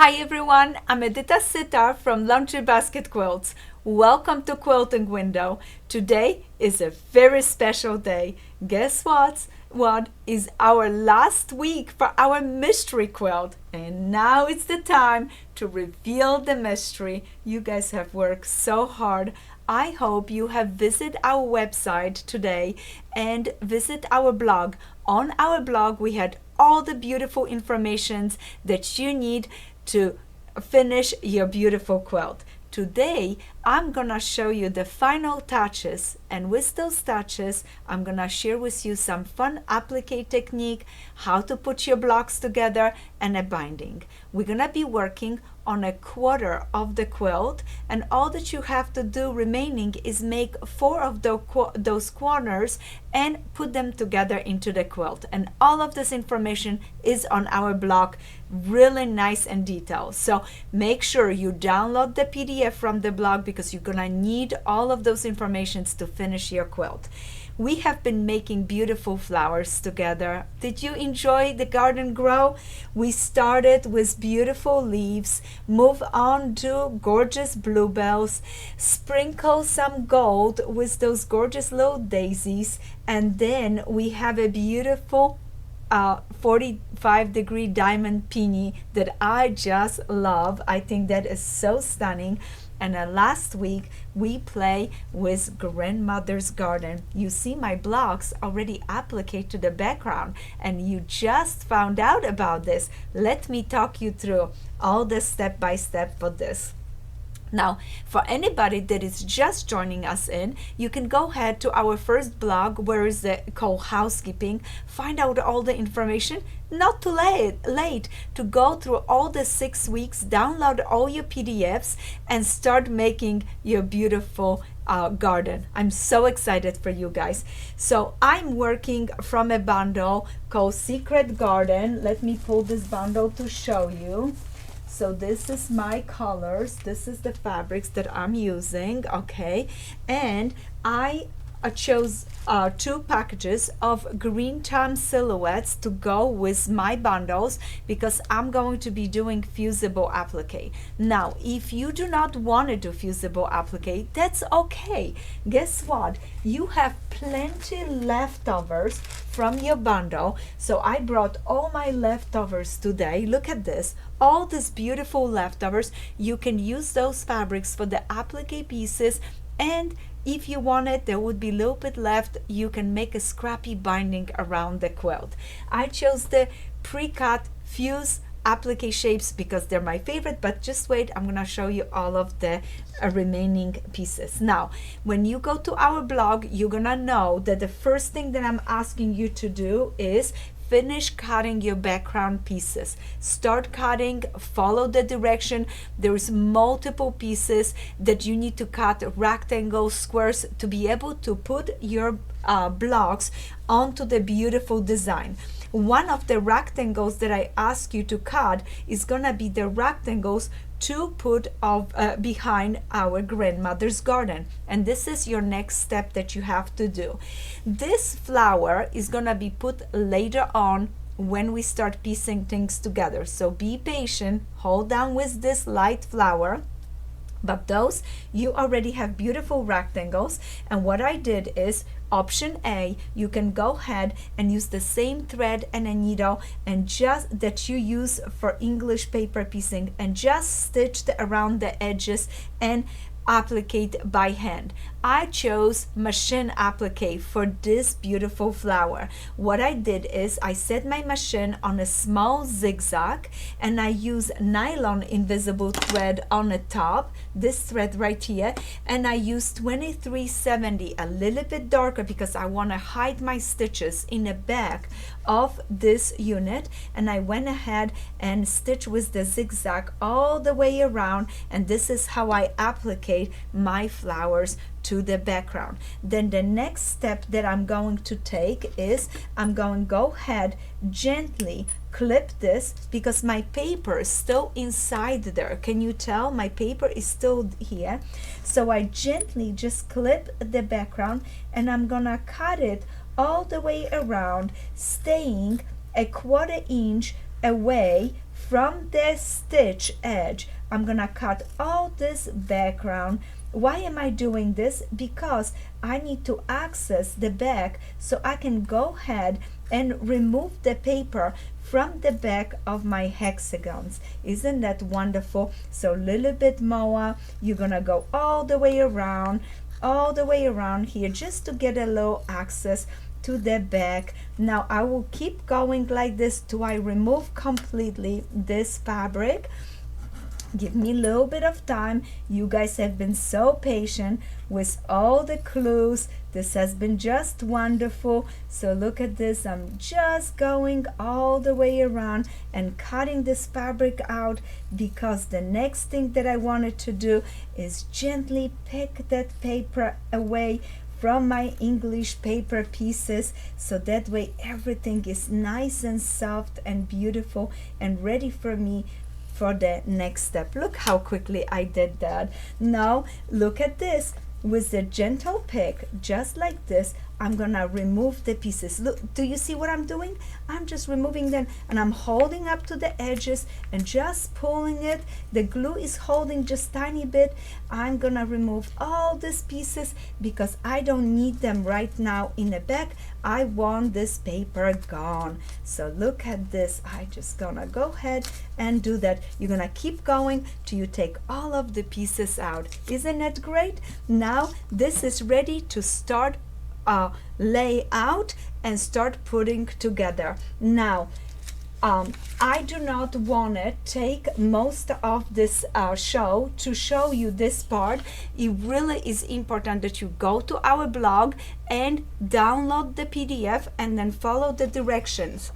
Hi everyone, I'm Edyta Sitar from Laundry Basket Quilts. Welcome to Quilting Window. Today is a very special day. Guess what is our last week for our mystery quilt. And now it's the time to reveal the mystery. You guys have worked so hard. I hope you have visited our website today and visit our blog. On our blog we had all the beautiful informations that you need to finish your beautiful quilt. Today I'm gonna show you the final touches, and with those touches I'm gonna share with you some fun applique technique, how to put your blocks together, and a binding. We're gonna be working on a quarter of the quilt, and all that you have to do remaining is make 4 of those corners and put them together into the quilt. And all of this information is on our blog, really nice and detailed. So make sure you download the PDF from the blog because you're gonna need all of those informations to finish your quilt. We have been making beautiful flowers together. Did you enjoy the garden grow? We started with beautiful leaves, move on to gorgeous bluebells, sprinkle some gold with those gorgeous little daisies, and then we have a beautiful 45-degree diamond peony that I just love. I think that is so stunning. And last week we play with grandmother's garden. You see my blocks already appliqued to the background, and you just found out about this. Let me talk you through all the step by step for this. Now, for anybody that is just joining us in, you can go ahead to our first blog, where is called Housekeeping. Find out all the information. Not too late to go through all the 6 weeks, download all your PDFs, and start making your beautiful garden. I'm so excited for you guys. So I'm working from a bundle called Secret Garden. Let me pull this bundle to show you. So this is my colors, this is the fabrics that I'm using, okay? And I chose 2 packages of green time silhouettes to go with my bundles because I'm going to be doing fusible applique. Now, if you do not want to do fusible applique, that's okay. Guess what? You have plenty leftovers from your bundle. So I brought all my leftovers today. Look at this. All these beautiful leftovers. You can use those fabrics for the applique pieces, and if you want it, there would be a little bit left. You can make a scrappy binding around the quilt. I chose the pre-cut fuse applique shapes because they're my favorite, but just wait, I'm gonna show you all of the remaining pieces. Now, when you go to our blog, you're gonna know that the first thing that I'm asking you to do is finish cutting your background pieces. Start cutting, follow the direction. There's multiple pieces that you need to cut, rectangles, squares, to be able to put your blocks onto the beautiful design. One of the rectangles that I ask you to cut is gonna be the rectangles to put behind our grandmother's garden, and this is your next step that you have to do. This flower is gonna be put later on when we start piecing things together, so be patient, hold down with this light flower. But those, you already have beautiful rectangles, and what I did is option A, you can go ahead and use the same thread and a needle and just that you use for English paper piecing, and just stitched around the edges and applique by hand. I chose machine applique for this beautiful flower. What I did is I set my machine on a small zigzag, and I use nylon invisible thread on the top, this thread right here, and I use 2370, a little bit darker because I want to hide my stitches in the back of this unit, and I went ahead and stitched with the zigzag all the way around, and this is how I applicate my flowers to the background. Then the next step that I'm going to take is I'm going to go ahead, gently clip this because my paper is still inside there. Can you tell my paper is still here? So I gently just clip the background, and I'm gonna cut it all the way around, staying a 1/4 inch away from the stitch edge, I'm gonna cut all this background. Why am I doing this? Because I need to access the back so I can go ahead and remove the paper from the back of my hexagons. Isn't that wonderful? So a little bit more. You're gonna go all the way around here just to get a little access to the back. Now I will keep going like this till I remove completely this fabric. Give me a little bit of time. You guys have been so patient with all the clues. This has been just wonderful. So look at this. I'm just going all the way around and cutting this fabric out, because the next thing that I wanted to do is gently pick that paper away from my English paper pieces, so that way everything is nice and soft and beautiful and ready for me for the next step. Look how quickly I did that. Now look at this. With a gentle pick, just like this, I'm gonna remove the pieces. Look, do you see what I'm doing? I'm just removing them, and I'm holding up to the edges and just pulling it. The glue is holding just tiny bit. I'm gonna remove all these pieces because I don't need them right now in the back. I want this paper gone. So look at this. I just gonna go ahead and do that. You're gonna keep going till you take all of the pieces out. Isn't it great? Now this is ready to start lay out and start putting together. Now I do not want to take most of this show to show you this part. It really is important that you go to our blog and download the PDF and then follow the directions.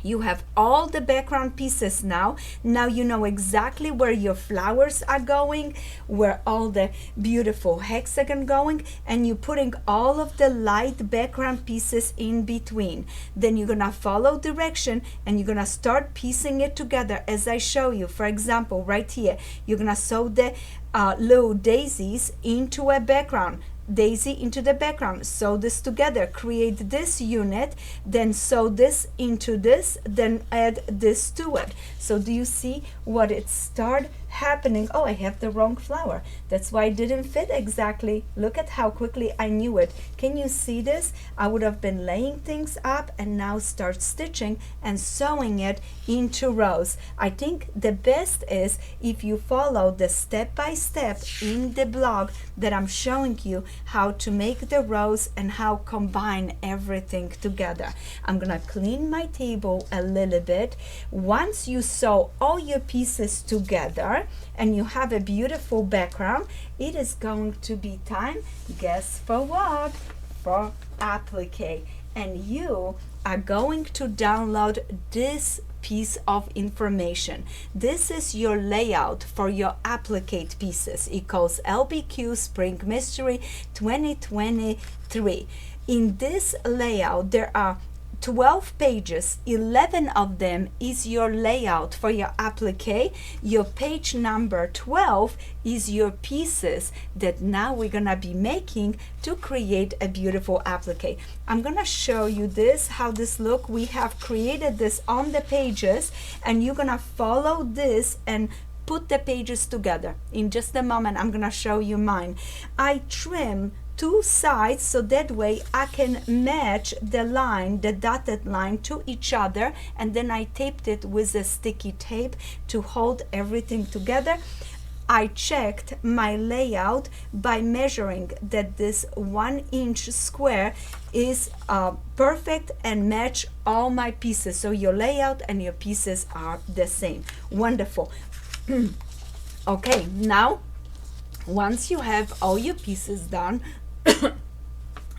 You have all the background pieces now. Now you know exactly where your flowers are going, where all the beautiful hexagon going, and you're putting all of the light background pieces in between. Then you're gonna follow direction and you're gonna start piecing it together as I show you. For example, right here, you're gonna sew the little daisies into a background. Daisy into the background, sew this together, create this unit, then sew this into this, then add this to it. So do you see what it start happening? Oh, I have the wrong flower. That's why it didn't fit exactly. Look at how quickly I knew it. Can you see this? I would have been laying things up and now start stitching and sewing it into rows. I think the best is if you follow the step-by-step in the blog that I'm showing you how to make the rows and how combine everything together. I'm gonna clean my table a little bit. Once you sew all your pieces together and you have a beautiful background, it is going to be time, guess for what? For applique. And you are going to download this piece of information. This is your layout for your applique pieces. It calls LBQ Spring Mystery 2023. In this layout, there are 12 pages. 11 of them is your layout for your applique. Your page number 12 is your pieces that now we're gonna be making to create a beautiful applique. I'm gonna show you this, how this look. We have created this on the pages, and you're gonna follow this and put the pages together. In just a moment, I'm gonna show you mine. I trim two sides so that way I can match the line, the dotted line, to each other, and then I taped it with a sticky tape to hold everything together. I checked my layout by measuring that this 1 inch square is perfect and match all my pieces. So your layout and your pieces are the same. Wonderful. Okay, now once you have all your pieces done,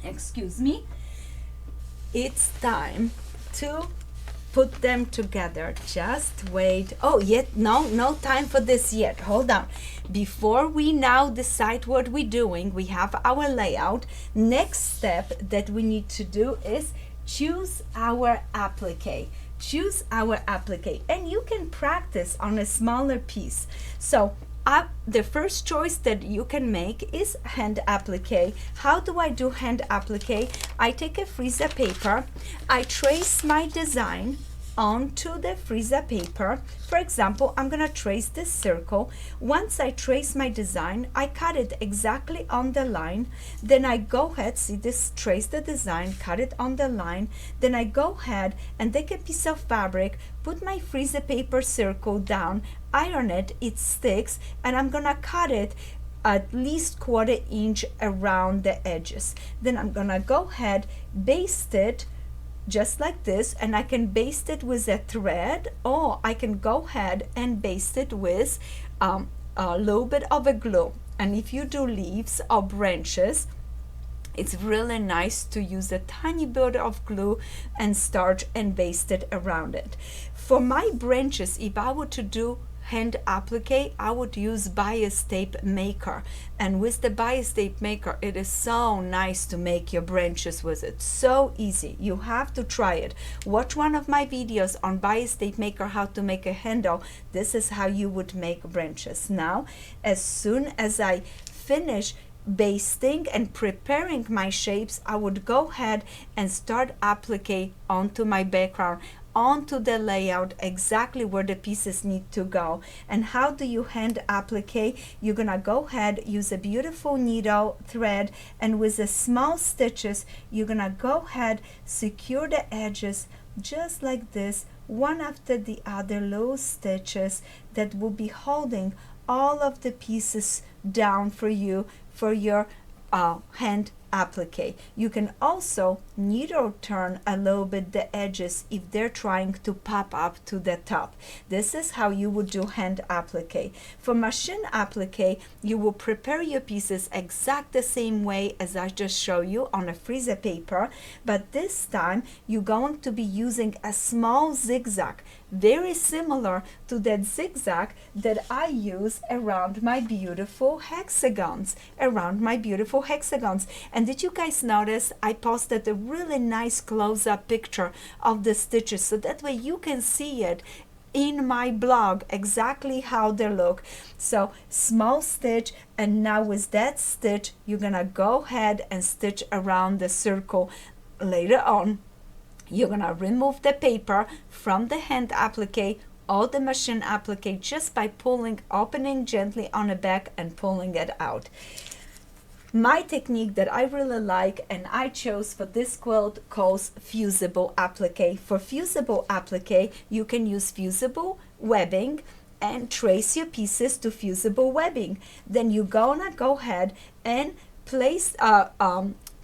excuse me, it's time to put them together. Just wait. Oh, yet no time for this yet. Hold on. Before we now decide what we're doing, we have our layout. Next step that we need to do is choose our applique. Choose our applique, and you can practice on a smaller piece. So the first choice that you can make is hand applique. How do I do hand applique? I take a freezer paper, I trace my design onto the freezer paper. For example, I'm gonna trace this circle. Once I trace my design, I cut it exactly on the line. Then I go ahead, see this, trace the design, cut it on the line. Then I go ahead and take a piece of fabric, put my freezer paper circle down, iron it, it sticks, and I'm gonna cut it at least 1/4 inch around the edges. Then I'm gonna go ahead, baste it just like this, and I can baste it with a thread, or I can go ahead and baste it with a little bit of a glue. And if you do leaves or branches, it's really nice to use a tiny bit of glue and starch and baste it around it. For my branches, if I were to do hand applique, I would use bias tape maker, and with the bias tape maker it is so nice to make your branches with it. So easy, you have to try it. Watch one of my videos on bias tape maker, how to make a handle. This is how you would make branches. Now as soon as I finish basting and preparing my shapes, I would go ahead and start applique onto my background, onto the layout, exactly where the pieces need to go. And how do you hand applique? You're gonna go ahead, use a beautiful needle thread, and with the small stitches you're gonna go ahead, secure the edges just like this, one after the other, little stitches that will be holding all of the pieces down for you for your hand applique. You can also needle turn a little bit the edges if they're trying to pop up to the top. This is how you would do hand applique. For machine applique, you will prepare your pieces exact the same way as I just showed you on a freezer paper, but this time you're going to be using a small zigzag, very similar to that zigzag that I use around my beautiful hexagons, And did you guys notice I posted a really nice close-up picture of the stitches, so that way you can see it in my blog exactly how they look. So small stitch, and now with that stitch you're gonna go ahead and stitch around the circle. Later on you're gonna remove the paper from the hand applique or the machine applique just by opening gently on the back and pulling it out. My technique that I really like and I chose for this quilt calls fusible applique. For fusible applique, you can use fusible webbing and trace your pieces to fusible webbing. Then you're gonna go ahead and place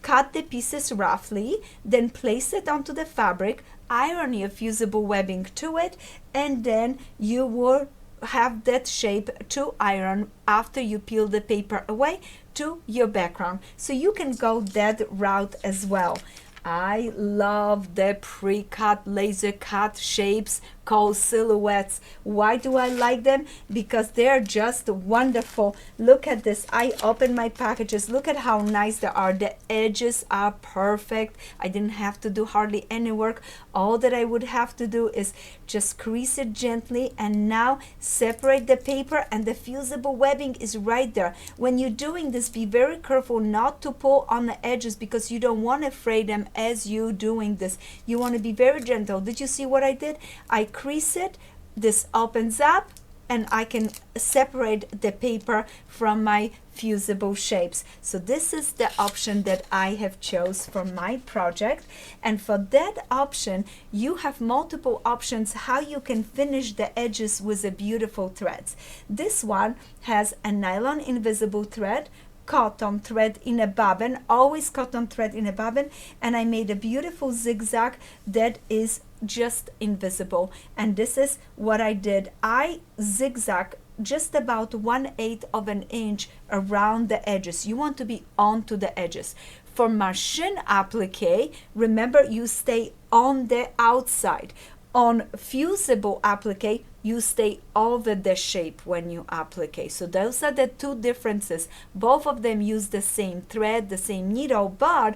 cut the pieces roughly, then place it onto the fabric, iron your fusible webbing to it, and then you will have that shape to iron after you peel the paper away to your background. So you can go that route as well. I love the pre-cut, laser cut shapes called silhouettes. Why do I like them? Because they're just wonderful. Look at this. I open my packages. Look at how nice they are. The edges are perfect. I didn't have to do hardly any work. All that I would have to do is just crease it gently, and now separate the paper, and the fusible webbing is right there. When you're doing this, be very careful not to pull on the edges, because you don't want to fray them as you're doing this. You want to be very gentle. Did you see what I did? I crease it, this opens up, and I can separate the paper from my fusible shapes. So this is the option that I have chose for my project. And for that option, you have multiple options how you can finish the edges with the beautiful threads. This one has a nylon invisible thread, cotton thread in a bobbin, always cotton thread in a bobbin, and I made a beautiful zigzag that is just invisible. And this is what I did. I zigzag just about 1/8 of an inch around the edges. You want to be onto the edges. For machine applique, remember you stay on the outside. On fusible applique, you stay over the shape when you applique. So those are the two differences. Both of them use the same thread, the same needle, but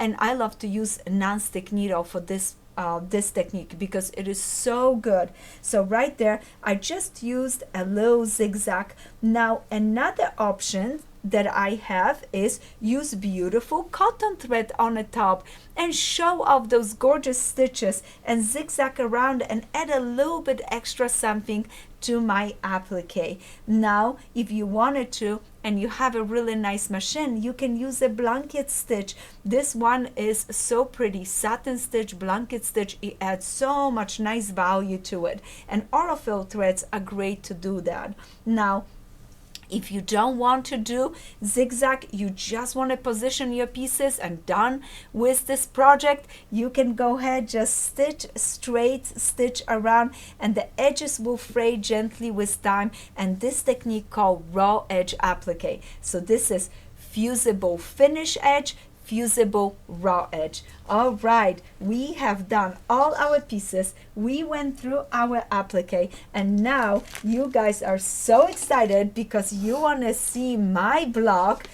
and I love to use a non-stick needle for this technique because it is so good. So right there, I just used a little zigzag. Now another option that I have is use beautiful cotton thread on the top and show off those gorgeous stitches and zigzag around and add a little bit extra something to my applique. Now, if you wanted to, and you have a really nice machine, you can use a blanket stitch. This one is so pretty, satin stitch, blanket stitch. It adds so much nice value to it, and autofill threads are great to do that. Now, if you don't want to do zigzag, you just want to position your pieces and done with this project, you can go ahead, just stitch straight, stitch around, and the edges will fray gently with time. And this technique called raw edge applique. So this is fusible finish edge, fusible raw edge. All right, we have done all our pieces. We went through our applique, and now you guys are so excited because you want to see my block.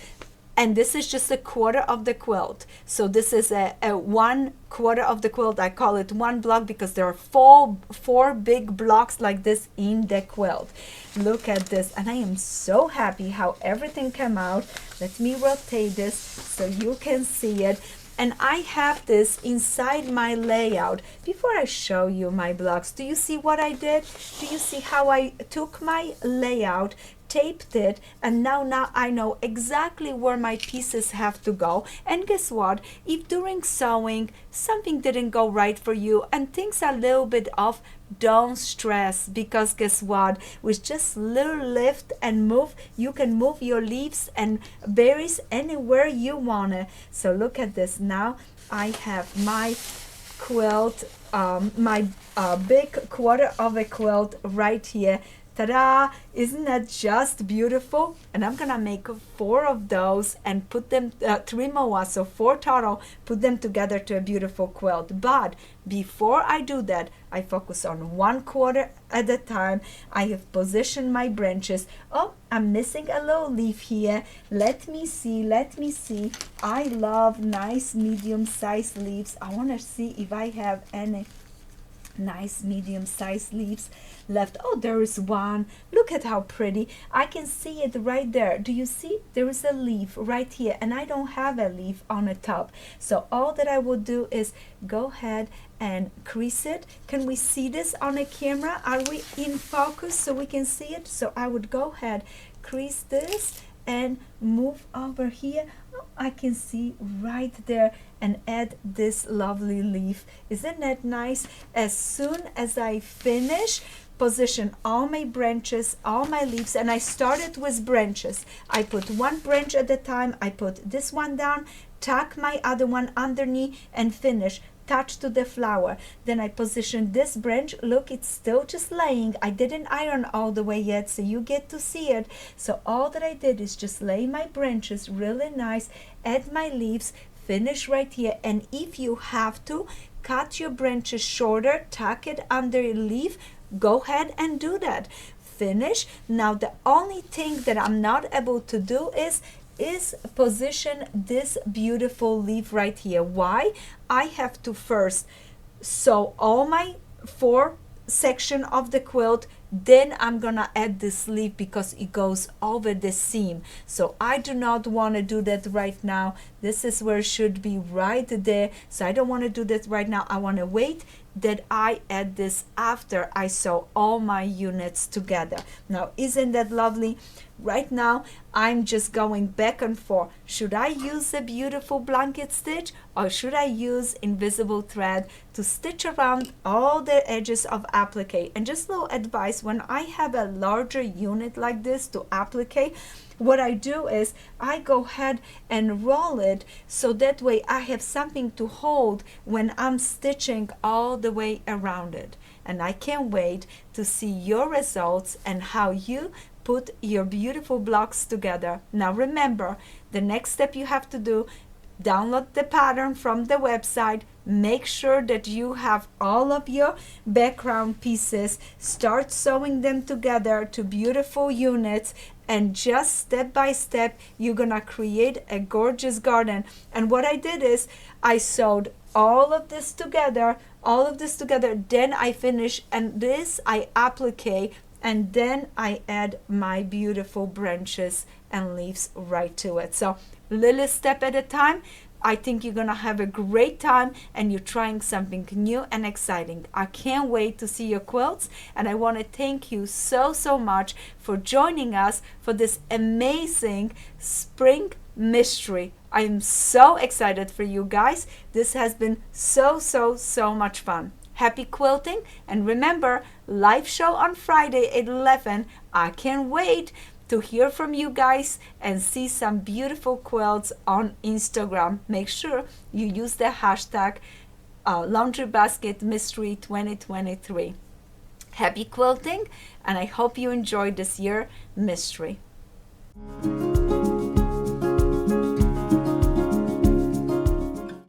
And this is just a quarter of the quilt. So this is a 1/4 of the quilt. I call it one block because there are four big blocks like this in the quilt. Look at this, and I am so happy how everything came out. Let me rotate this so you can see it. And I have this inside my layout. Before I show you my blocks, do you see what I did? Do you see how I took my layout, taped it, and now I know exactly where my pieces have to go. And guess what? If during sewing something didn't go right for you and things are a little bit off, don't stress, because guess what? With just little lift and move, you can move your leaves and berries anywhere you want it. So look at this. Now I have my quilt, my big quarter of a quilt right here. Ta-da! Isn't that just beautiful? And I'm gonna make 4 of those and put them, 3 more, so 4 total, put them together to a beautiful quilt. But before I do that, I focus on 1/4 at a time. I have positioned my branches. Oh, I'm missing a little leaf here. Let me see. I love nice medium-sized leaves. I wanna see if I have any nice medium-sized leaves left. Oh, there is one. Look at how pretty. I can see it right there. Do you see? There is a leaf right here, and I don't have a leaf on the top. So all that I will do is go ahead and crease it. Can we see this on the camera? Are we in focus so we can see it? So I would go ahead, crease this, and move over here. Oh, I can see right there, and add this lovely leaf. Isn't that nice? As soon as I finish, position all my branches, all my leaves, and I started with branches. I put 1 branch at a time. I put this one down, tuck my other one underneath, and finish. Touch to the flower. Then I position this branch. Look, it's still just laying. I didn't iron all the way yet, so you get to see it. So all that I did is just lay my branches really nice, add my leaves, finish right here. And if you have to cut your branches shorter, tuck it under a leaf, go ahead and do that. Finish. Now the only thing that I'm not able to do is position this beautiful leaf right here. Why? I have to first sew all my 4 section of the quilt, then I'm gonna add this leaf because it goes over the seam. So I do not want to do that right now. This is where it should be right there. So I don't want to do that right now. I want to wait that I add this after I sew all my units together. Now, isn't that lovely? Right now, I'm just going back and forth. Should I use a beautiful blanket stitch, or should I use invisible thread to stitch around all the edges of applique? And just a little advice, when I have a larger unit like this to applique, what I do is I go ahead and roll it so that way I have something to hold when I'm stitching all the way around it. And I can't wait to see your results and how you put your beautiful blocks together. Now remember, the next step you have to do, download the pattern from the website, make sure that you have all of your background pieces, start sewing them together to beautiful units, and just step by step you're gonna create a gorgeous garden. And what I did is I sewed all of this together, then I finish, and this I applique and then I add my beautiful branches and leaves right to it. So little step at a time. I think you're gonna have a great time, and you're trying something new and exciting. I can't wait to see your quilts, and I want to thank you so much for joining us for this amazing spring mystery. I am so excited for you guys. This has been so much fun. Happy quilting, and remember, live show on Friday at 11. I can't wait to hear from you guys and see some beautiful quilts on Instagram. Make sure you use the hashtag Laundry Basket Mystery 2023. Happy quilting, and I hope you enjoyed this year mystery.